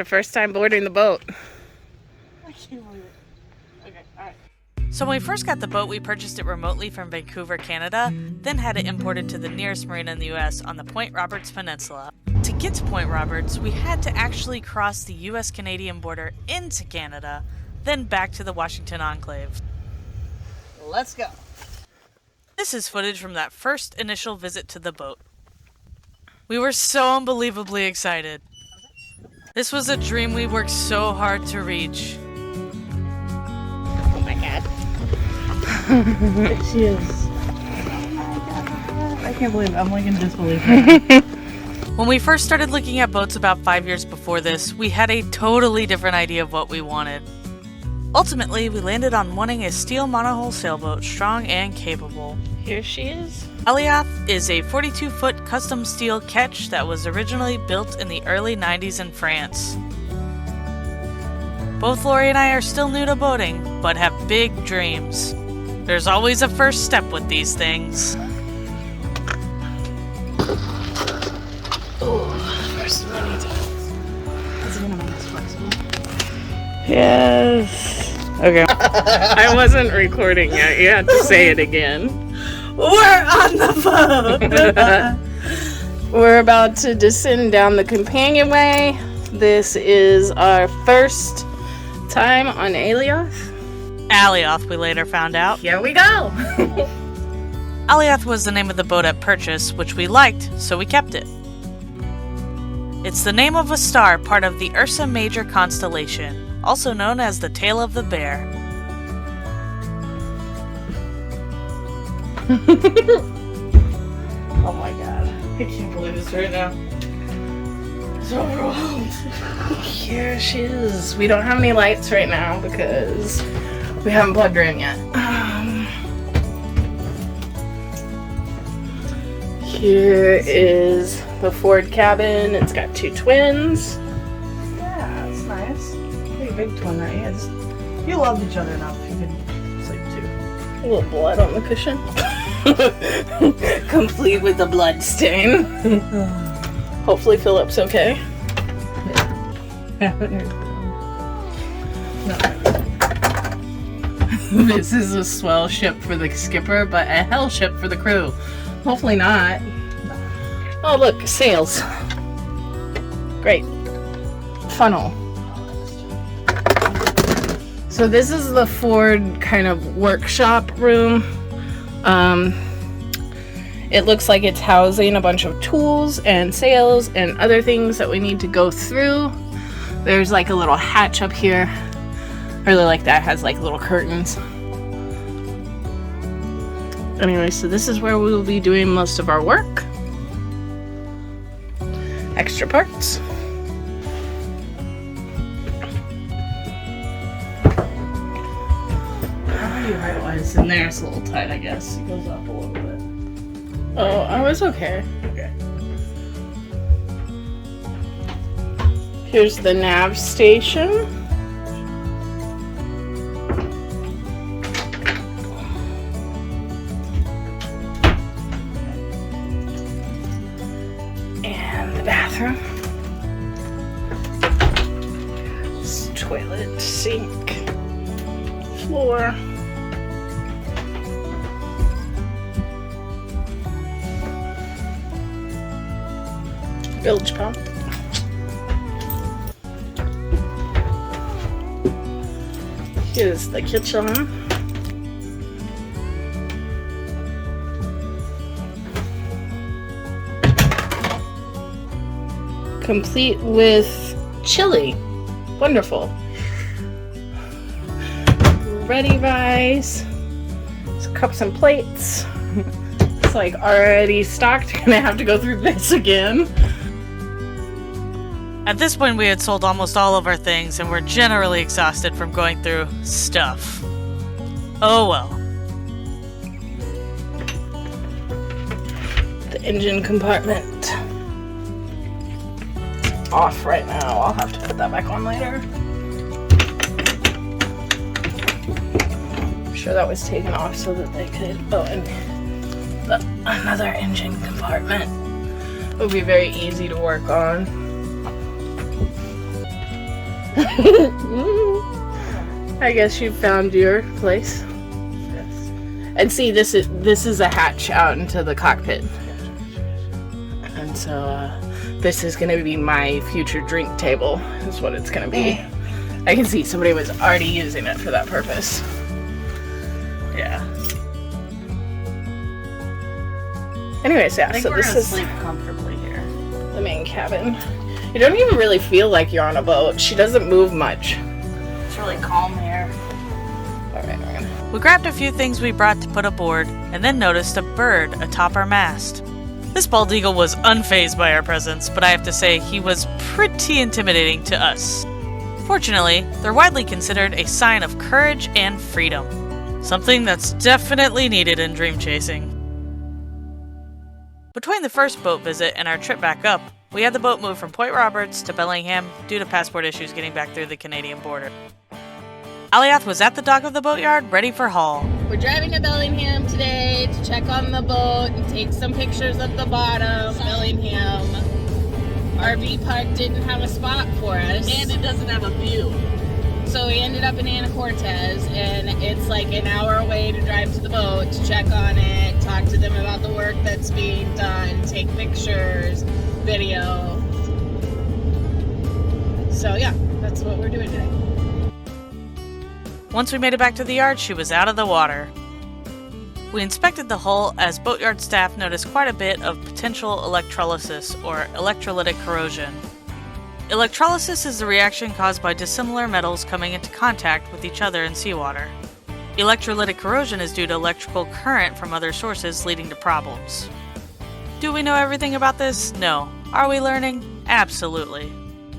her first time boarding the boat. I can't believe it. Okay, alright. So when we first got the boat, we purchased it remotely from Vancouver, Canada, then had it imported to the nearest marina in the US on the Point Roberts Peninsula. To get to Point Roberts, we had to actually cross the US-Canadian border into Canada, then back to the Washington enclave. Let's go. This is footage from that first initial visit to the boat. We were so unbelievably excited. This was a dream we worked so hard to reach. Oh my god. There she is. I can't believe it. I'm like in disbelief. When we first started looking at boats about 5 years before this, we had a totally different idea of what we wanted. Ultimately, we landed on wanting a steel monohull sailboat, strong and capable. Here she is. Alioth is a 42-foot custom steel ketch that was originally built in the early 90s in France. Both Lori and I are still new to boating, but have big dreams. There's always a first step with these things. Oh, first many times. That's gonna make us flexible. Yes. Okay. I wasn't recording yet. You have to say it again. We're on the boat! We're about to descend down the companionway. This is our first time on Alioth. Alioth, we later found out. Here we go. Alioth was the name of the boat at purchase, which we liked, so we kept it. It's the name of a star part of the Ursa Major constellation, also known as the Tail of the Bear. Oh my god. I can't believe this right now. I'm so overwhelmed. Here she is. We don't have any lights right now because we haven't plugged her in yet. Here is the forward cabin. It's got 2 twins. Yeah, it's nice. Pretty big twin that is. You loved each other enough. You could sleep too. A little blood on the cushion. Complete with the blood stain. Hopefully Philip's okay. This is a swell ship for the skipper, but a hell ship for the crew. Hopefully not. Oh look, sails. Great. Funnel. So this is the Ford kind of workshop room. It looks like it's housing a bunch of tools and sails and other things that we need to go through. There's like a little hatch up here. I really like that. It has like little curtains. Anyway, so this is where we will be doing most of our work. Extra parts. Height-wise, in there it's a little tight, I guess. It goes up a little bit. Oh, I was okay. Okay. Here's the nav station. And the bathroom. This toilet, sink, floor. Bilge pump. Here's the kitchen. Complete with chili. Wonderful. Ready rice. Some cups and plates. It's like already stocked. Gonna have to go through this again. At this point, we had sold almost all of our things and were generally exhausted from going through stuff. Oh well. The engine compartment. It's off right now. I'll have to put that back on later. I'm sure that was taken off so that they could... Oh, and another engine compartment. It would be very easy to work on. I guess you found your place. Yes. And see, this is a hatch out into the cockpit. And so this is gonna be my future drink table, is what it's gonna be. I can see somebody was already using it for that purpose. Yeah. Anyways, yeah, I think so we're this gonna is sleep comfortably here. the main cabin. You don't even really feel like you're on a boat. She doesn't move much. It's really calm here. Alright, we're gonna... We grabbed a few things we brought to put aboard, and then noticed a bird atop our mast. This bald eagle was unfazed by our presence, but I have to say he was pretty intimidating to us. Fortunately, they're widely considered a sign of courage and freedom. Something that's definitely needed in dream chasing. Between the first boat visit and our trip back up, we had the boat moved from Point Roberts to Bellingham due to passport issues getting back through the Canadian border. Aliath was at the dock of the boatyard, ready for haul. We're driving to Bellingham today to check on the boat and take some pictures of the bottom. Bellingham RV park didn't have a spot for us. And it doesn't have a view. So we ended up in Anacortes, and it's like an hour away to drive to the boat to check on it, talk to them about the work that's being done, take pictures, video. So yeah, that's what we're doing today. Once we made it back to the yard, she was out of the water. We inspected the hull as boatyard staff noticed quite a bit of potential electrolysis or electrolytic corrosion. Electrolysis is the reaction caused by dissimilar metals coming into contact with each other in seawater. Electrolytic corrosion is due to electrical current from other sources leading to problems. Do we know everything about this? No. Are we learning? Absolutely.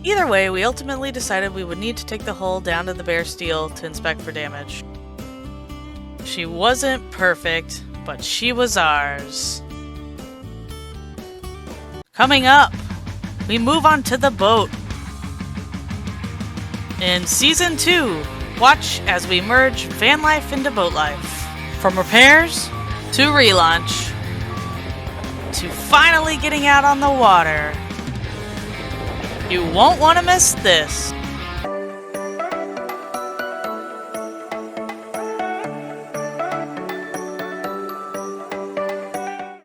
Either way, we ultimately decided we would need to take the hull down to the bare steel to inspect for damage. She wasn't perfect, but she was ours. Coming up, we move on to the boat. In Season 2, watch as we merge van life into boat life. From repairs, to relaunch, to finally getting out on the water. You won't want to miss this.